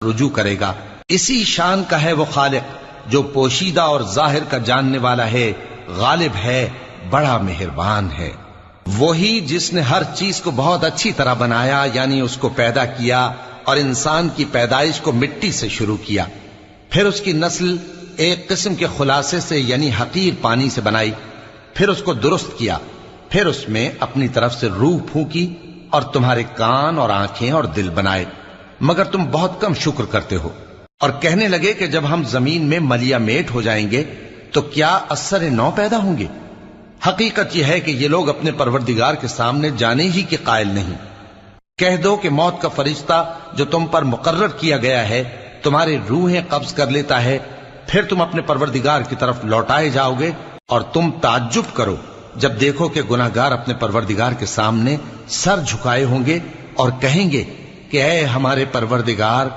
رجوع کرے گا۔ اسی شان کا ہے وہ خالق جو پوشیدہ اور ظاہر کا جاننے والا ہے، غالب ہے، بڑا مہربان ہے۔ وہی جس نے ہر چیز کو بہت اچھی طرح بنایا، یعنی اس کو پیدا کیا اور انسان کی پیدائش کو مٹی سے شروع کیا، پھر اس کی نسل ایک قسم کے خلاصے سے یعنی حقیر پانی سے بنائی، پھر اس کو درست کیا، پھر اس میں اپنی طرف سے روح پھونکی اور تمہارے کان اور آنکھیں اور دل بنائے، مگر تم بہت کم شکر کرتے ہو۔ اور کہنے لگے کہ جب ہم زمین میں ملیا میٹ ہو جائیں گے تو کیا اثر نو پیدا ہوں گے؟ حقیقت یہ ہے کہ یہ لوگ اپنے پروردگار کے سامنے جانے ہی کے قائل نہیں۔ کہہ دو کہ موت کا فرشتہ جو تم پر مقرر کیا گیا ہے تمہاری روحیں قبض کر لیتا ہے، پھر تم اپنے پروردگار کی طرف لوٹائے جاؤ گے، اور تم تعجب کرو جب دیکھو کہ گناہگار اپنے پروردگار کے سامنے سر جھکائے ہوں گے اور کہیں گے کہ اے ہمارے پروردگار،